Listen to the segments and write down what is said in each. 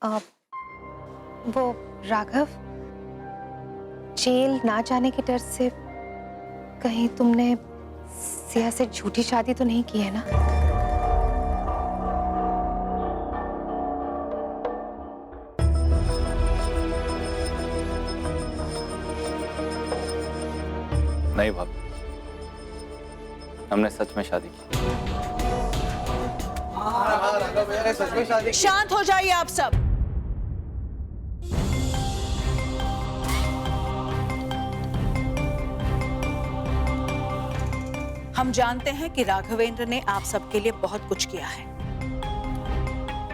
आ, वो राघव, जेल ना जाने के डर से कहीं तुमने सिया से झूठी शादी तो नहीं की है ना? नहीं भाभी, हमने सच में शादी की। सच में शादी। शांत हो जाइए आप सब। हम जानते हैं कि राघवेंद्र ने आप सबके लिए बहुत कुछ किया है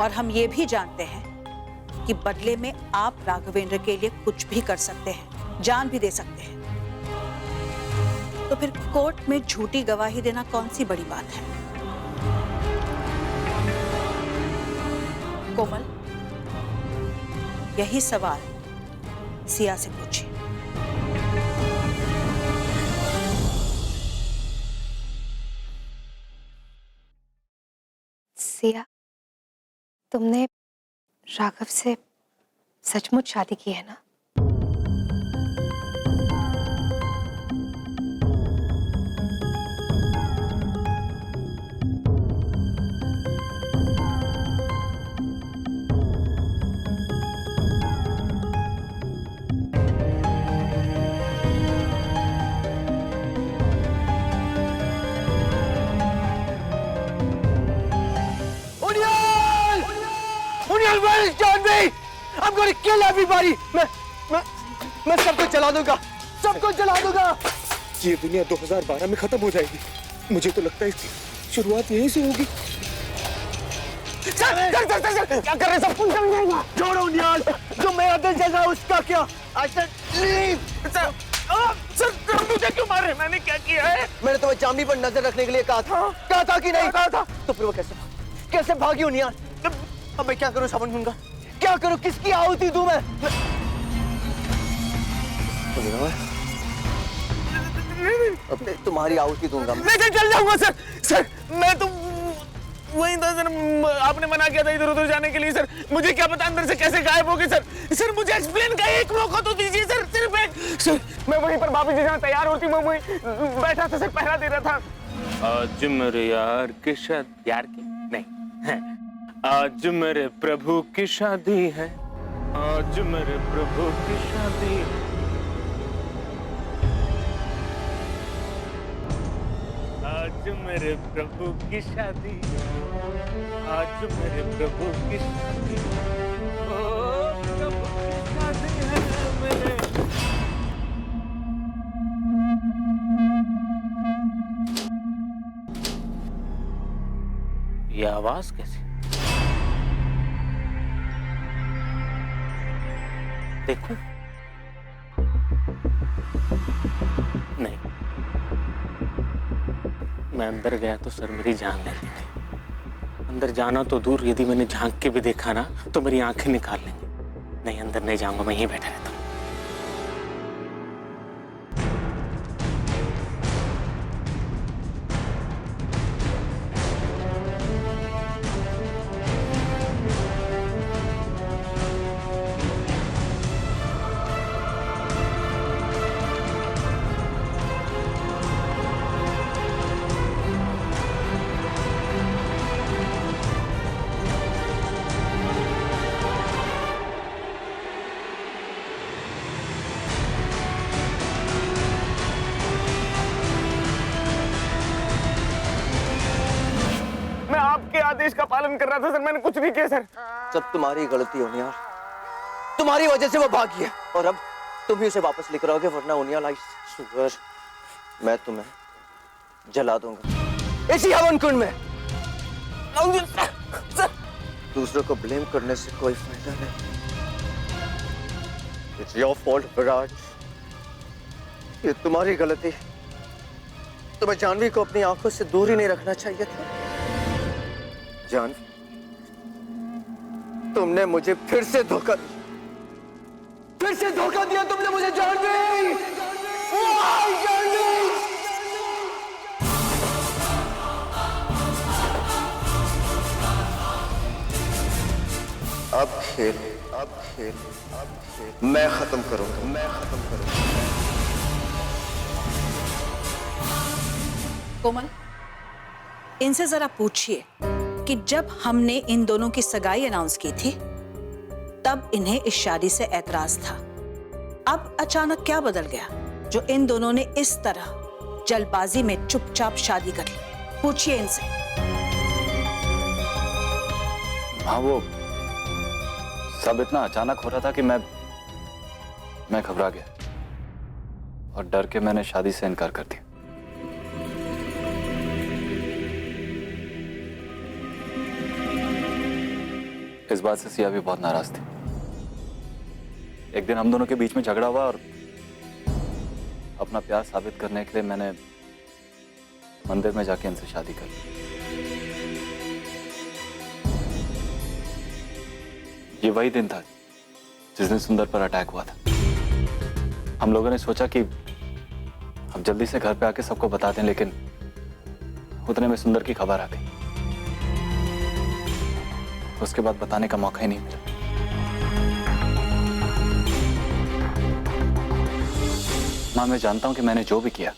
और हम ये भी जानते हैं कि बदले में आप राघवेंद्र के लिए कुछ भी कर सकते हैं, जान भी दे सकते हैं। तो फिर कोर्ट में झूठी गवाही देना कौन सी बड़ी बात है? कोमल, यही सवाल सिया से पूछिए। सिया, तुमने राघव से सचमुच शादी की है ना? Where is John B? I'm going to kill everybody. मैं सबको जला दूंगा, सबको जला दूंगा। ये दुनिया 2012 में खत्म हो जाएगी। मुझे तो लगता है इसकी शुरुआत यहीं से होगी। सर, क्या कर रहे हैं? सब कुछ जल जाएगा। छोड़ो नियाल, जो मेरा दिल जल रहा है उसका क्या? I said leave. सर, मुझे क्यों मार रहे हैं? मैंने क्या किया है? मैंने तुम्हें जामनी पर नजर रखने के लिए कहा था कि नहीं कहा था? तो फिर वो कैसे भागी हो नियाल? अब मैं क्या करूं सावन खुन का? क्या करूं? किसकी आहुति दूं मैं? अपने तुम्हारी आहुति दूंगा मैं। चल जाऊंगा सर। सर मैं तो वहीं था सर, आपने मना किया था इधर उधर जाने के लिए सर। मुझे क्या पता अंदर से कैसे गायब हो गए सर। सर मुझे एक्सप्लेन का एक मौका तो दीजिए सर, सिर्फ एक। सर मैं वहीं पर भाभी जी जहाँ तैयार होती मैं वहीं बैठा था सर, पहरा दे रहा था। आज मेरे यार की शादी, यार की नहीं है, आज मेरे प्रभु की शादी है, आज मेरे प्रभु की शादी है। आज मेरे प्रभु की शादी, आज मेरे प्रभु की शादी, ओ प्रभु की शादी है मेरे। ये आवाज कैसी? देखो, नहीं, मैं अंदर गया तो सर मेरी जान ले लेंगे। अंदर जाना तो दूर, यदि मैंने झांक के भी देखा ना तो मेरी आंखें निकाल लेंगे। नहीं, अंदर नहीं जाऊंगा, मैं यहीं बैठा रहता हूँ। आपके आदेश का पालन कर रहा था सर, मैंने कुछ नहीं किया सर। सब तुम्हारी गलती हो नियाल, तुम्हारी वजह से वो भागी है और अब तुम ही उसे वापस लेकर आओगे, वरना उनियाल आई स्वेयर मैं तुम्हें जला दूंगा इसी हवन कुंड में। दूसरों को ब्लेम करने से कोई फायदा नहीं। It's your fault, Virat. ये तुम्हारी गलती। तुम्हें जानवी को अपनी आंखों से दूर ही नहीं रखना चाहिए था। जान, तुमने मुझे फिर से धोखा दिया तुमने मुझे जानवी। अब खेल मैं खत्म करूंगा। कोमल, इनसे जरा पूछिए कि जब हमने इन दोनों की सगाई अनाउंस की थी तब इन्हें इस शादी से ऐतराज था। अब अचानक क्या बदल गया जो इन दोनों ने इस तरह जल्दबाजी में चुपचाप शादी कर ली? पूछिए इनसे। हाँ, वो सब इतना अचानक हो रहा था कि मैं घबरा गया और डर के मैंने शादी से इनकार कर दिया। इस बात से सिया भी बहुत नाराज थी। एक दिन हम दोनों के बीच में झगड़ा हुआ और अपना प्यार साबित करने के लिए मैंने मंदिर में जाके इनसे शादी कर ली। ये वही दिन था जिस दिन सुंदर पर अटैक हुआ था। हम लोगों ने सोचा कि अब जल्दी से घर पे आके सबको बता दें, लेकिन उतने में सुंदर की खबर आ गई। उसके बाद बताने का मौका ही नहीं मिला। मां, मैं जानता हूं कि मैंने जो भी किया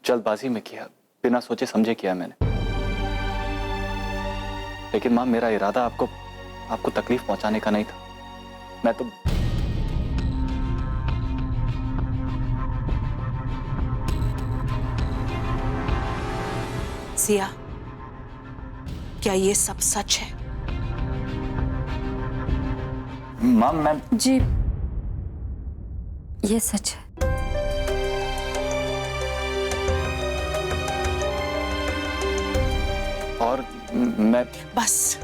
जल्दबाजी में किया, बिना सोचे समझे किया मैंने। लेकिन मां, मेरा इरादा आपको तकलीफ पहुंचाने का नहीं था। मैं तो सिया, क्या ये सब सच है? मां, मैं जी, ये सच है। और मैं बस,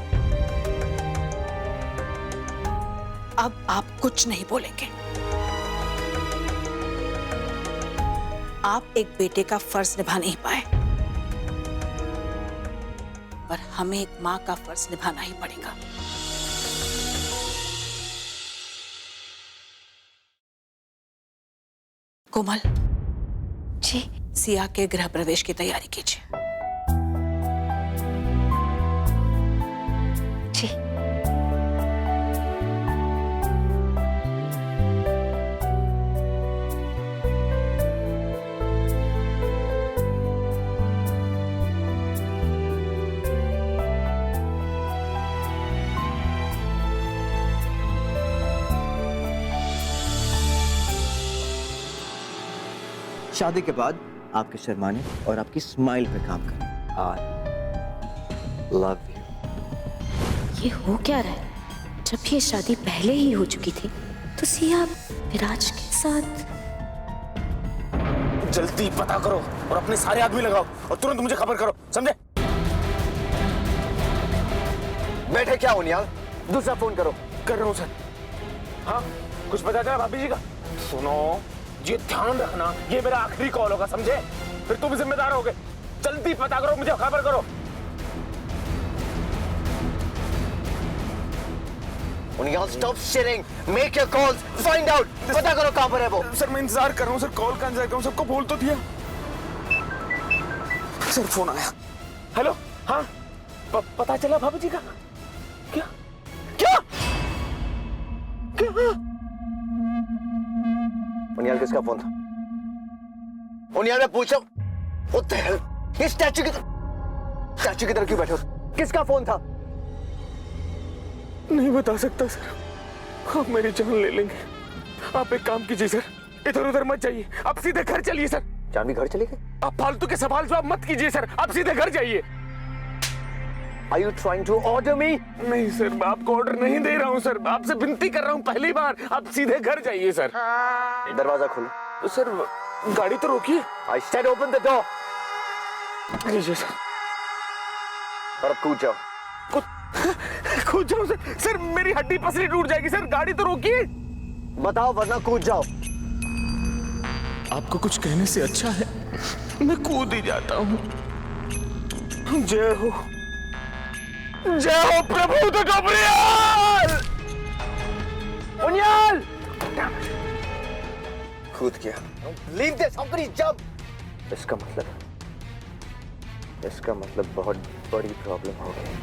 अब आप कुछ नहीं बोलेंगे। आप एक बेटे का फर्ज निभा नहीं पाए, पर हमें एक मां का फर्ज निभाना ही पड़ेगा। कोमल जी, सिया के गृह प्रवेश की तैयारी कीजिए। जी। शादी के बाद आपके शर्माने और आपकी स्माइल पे काम करें। I love you। ये हो क्या रहा है? जब ये शादी पहले ही हो चुकी थी तो सिया विराज के साथ। जल्दी पता करो और अपने सारे आदमी लगाओ और तुरंत मुझे खबर करो, समझे? बैठे क्या हो निहाल? दूसरा फोन करो। कर रहा हूँ सर। हाँ, कुछ पता चला भाभी जी का? सुनो, ये ध्यान रखना, ये मेरा आखिरी कॉल होगा, समझे? फिर तुम जिम्मेदार होगे। जल्दी पता करो, मुझे खबर करो। निहाल, stop shitting. Make your calls. Find out. पता करो कहाँ पर है वो। सर, मैं इंतजार कर रहा हूँ सर, कॉल का इंतजार कर रहा हूँ, सबको बोल तो दिया। सर, फोन आया। हेलो, हाँ, पता चला भाभी जी का? क्या क्या क्या? निहाल, किसका फोन था? निहाल, मैं पूछा What the hell? ये स्टैचू की तरह क्यों बैठे हो? किसका फोन था? नहीं बता सकता सर, आप मेरी जान ले लेंगे। आप एक काम कीजिए सर, इधर उधर मत जाइए, आप सीधे घर चलिए सर। जानवी घर चले गए? आप फालतू के सवाल जवाब मत कीजिए सर, आप सीधे घर जाइए। Are you trying to order me? नहीं सर, मैं आपको ऑर्डर नहीं दे रहा हूँ सर, आपसे विनती कर रहा हूँ पहली बार, आप सीधे घर जाइए सर। दरवाजा खोलो। सर, गाड़ी तो रोकिए। I said open the door. लीजिए सर। और अब कूद जाओ। कूद जाओ सर? सर, मेरी हड्डी पसली टूट जाएगी सर, गाड़ी तो रोकिए। बताओ वरना कूद जाओ। आपको कुछ कहने से अच्छा है मैं कूद ही जाता हूँ। जय हो प्रभु द गब्रियल। निहाल! कूद गया। Leave this, somebody jump. इसका मतलब बहुत बड़ी प्रॉब्लम हो गई।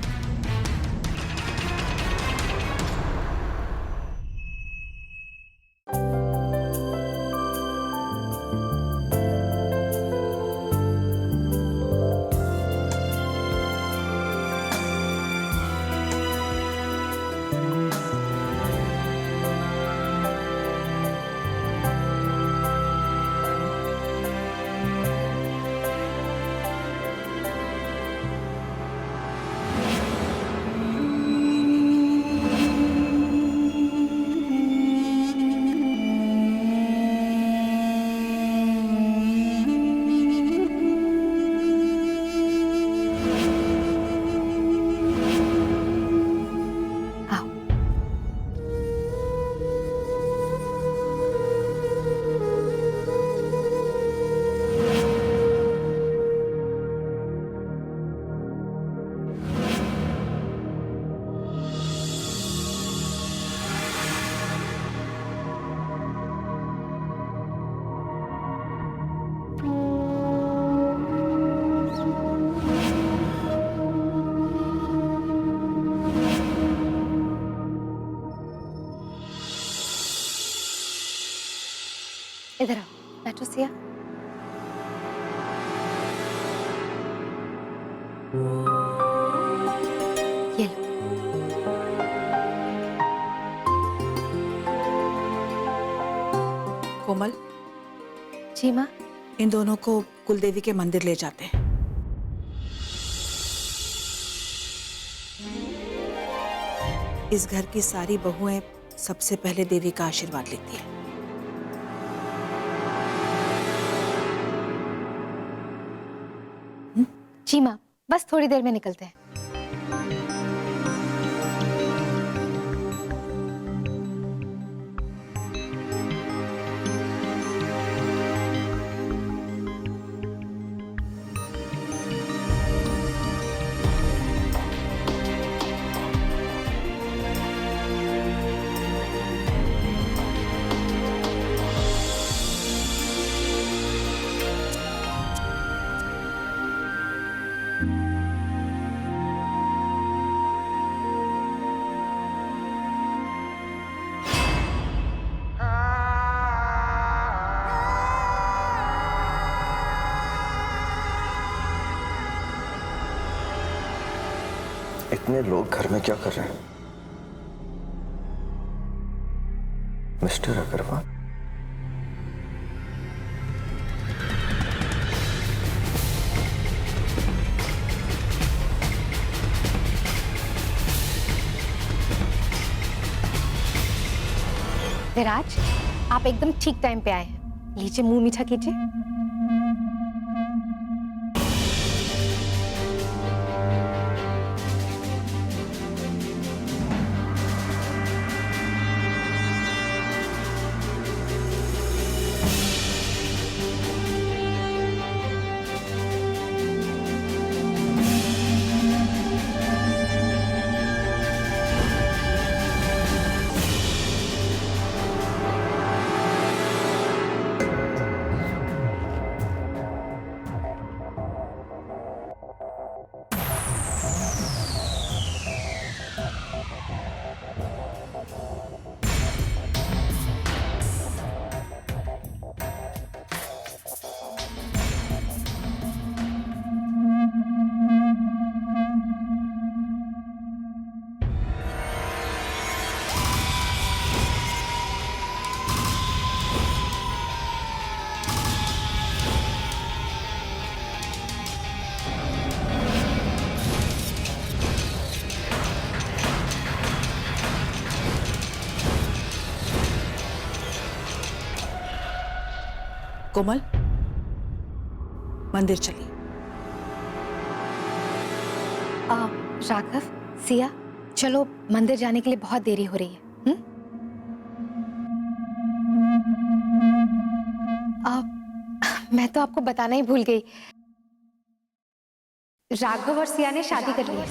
इधर आओ, बैठो सिया। ये लो। कोमल, जी माँ। इन दोनों को कुलदेवी के मंदिर ले जाते हैं। इस घर की सारी बहुएं सबसे पहले देवी का आशीर्वाद लेती है। जी माँ, बस थोड़ी देर में निकलते हैं। इतने लोग घर में क्या कर रहे हैं? मिस्टर अग्रवाल, विराज, आप एकदम ठीक टाइम पे आए हैं। लीजिए, मुंह मीठा कीजिए। कोमल, मंदिर चलिए। राघव, सिया, चलो, मंदिर जाने के लिए बहुत देरी हो रही है। मैं तो आपको बताना ही भूल गई। राघव और सिया ने शादी कर ली है।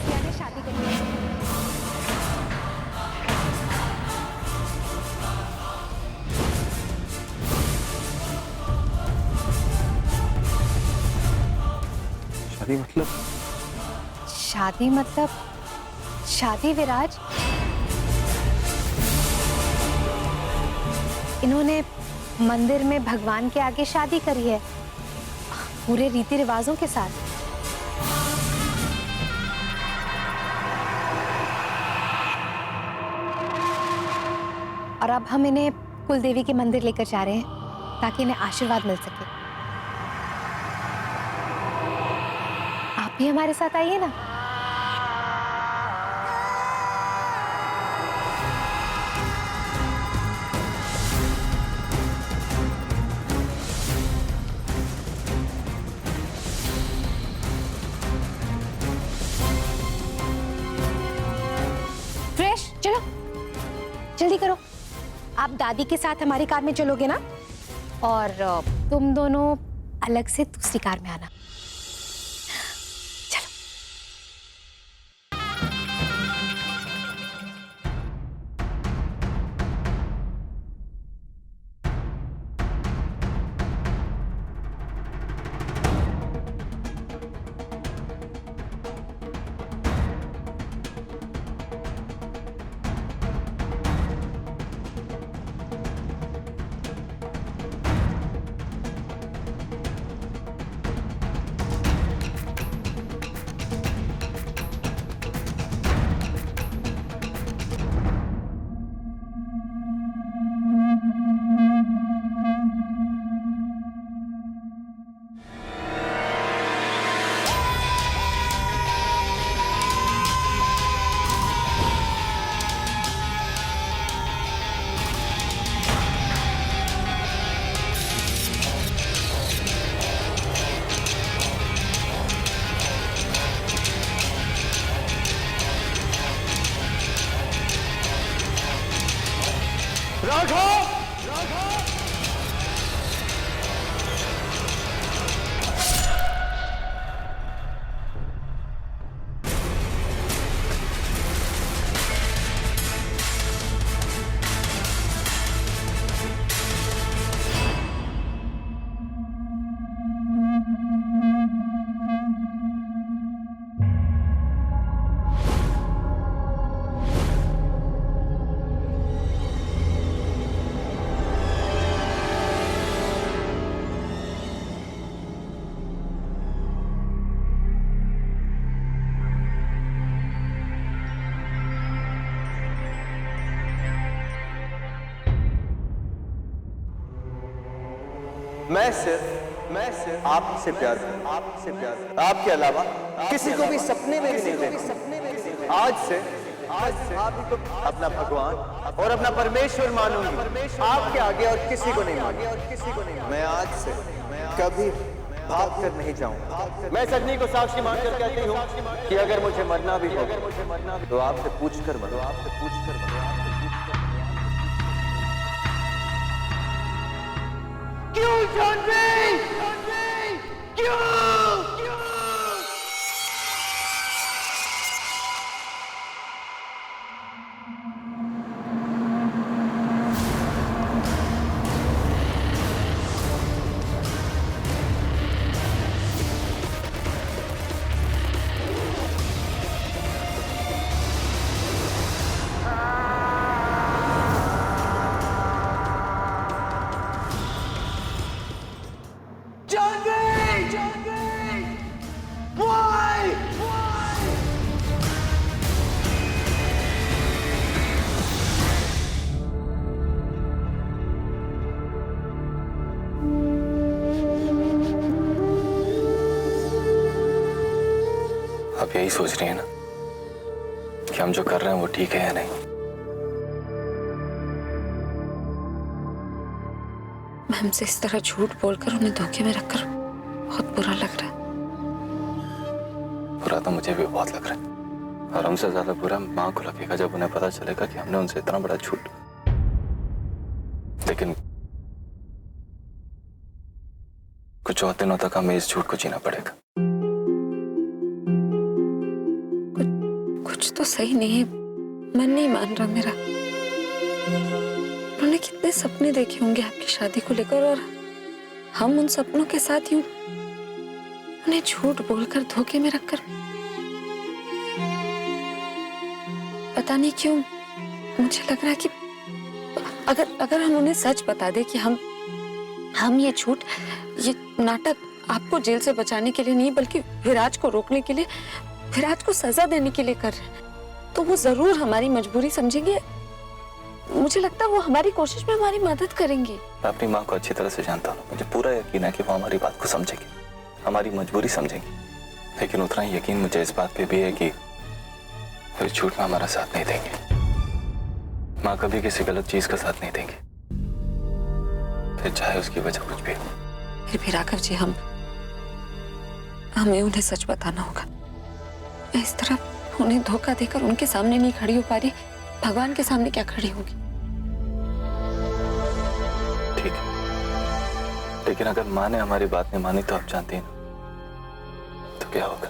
शादी मतलब शादी विराज, इन्होंने मंदिर में भगवान के आगे शादी करी है, पूरे रीति रिवाजों के साथ। और अब हम इन्हें कुलदेवी के मंदिर लेकर जा रहे हैं ताकि इन्हें आशीर्वाद मिल सके। आप भी हमारे साथ आइए ना। फ्रेश, चलो जल्दी करो। आप दादी के साथ हमारी कार में चलोगे ना, और तुम दोनों अलग से दूसरी कार में आना। राघव! मैं सिर्फ आपसे प्यार करता, आपके अलावा किसी को भी सपने में भी नहीं देखूंगा। आज से आप ही को अपना भगवान और अपना परमेश्वर मानूंगी, आपके आगे और किसी को नहीं मानूंगी। मैं आज से कभी भाग कर नहीं जाऊंगा। मैं सजनी को साक्षी मानकर कहती हूँ कि अगर मुझे मरना भी हो तो आपसे पूछ कर मरो। क्यों जानवी? क्यों? आप यही सोच रही है ना कि हम जो कर रहे हैं वो ठीक है या नहीं? हमसे इस तरह झूठ बोलकर उन्हें धोखे में रखकर बहुत बुरा लग रहा है। बुरा तो मुझे भी बहुत लग रहा है, और हमसे ज्यादा बुरा माँ को लगेगा जब उन्हें पता चलेगा कि हमने उनसे इतना बड़ा झूठ। लेकिन कुछ और दिनों तक हमें इस झूठ को जीना पड़ेगा। कुछ तो सही नहीं है, मन नहीं मान रहा मेरा। उन्होंने कितने सपने देखे होंगे आपकी शादी को लेकर, और हम उन सपनों के साथ यूं उन्हें झूठ बोलकर धोखे में रखकर, पता नहीं क्यों मुझे लग रहा है कि अगर हम उन्हें सच बता दे कि हम ये झूठ, ये नाटक आपको जेल से बचाने के लिए नहीं बल्कि विराज को रोकने के लिए, विराज को सजा देने के लिए कर रहे हैं, तो वो जरूर हमारी मजबूरी समझेंगे। मुझे लगता है वो हमारी कोशिश में हमारी मदद करेंगे। मैं अपनी माँ को अच्छी तरह से जानता हूँ, मुझे पूरा यकीन है कि वो हमारी बात को समझेगी, हमारी मजबूरी समझेगी। लेकिन उतना ही यकीन मुझे इस बात पे भी है कि वो इस झूठ में हमारा साथ नहीं देंगे। माँ कभी किसी गलत चीज का साथ नहीं देंगे, फिर चाहे उसकी वजह कुछ भी हो। फिर भी राघव जी, हमें उन्हें सच बताना होगा। मैं इस तरह उन्हें धोखा देकर उनके सामने नहीं खड़ी हो पा रही, भगवान के सामने क्या खड़ी होगी? ठीक है, लेकिन अगर माँ ने हमारी बात नहीं मानी तो आप जानती हैं ना, तो क्या होगा?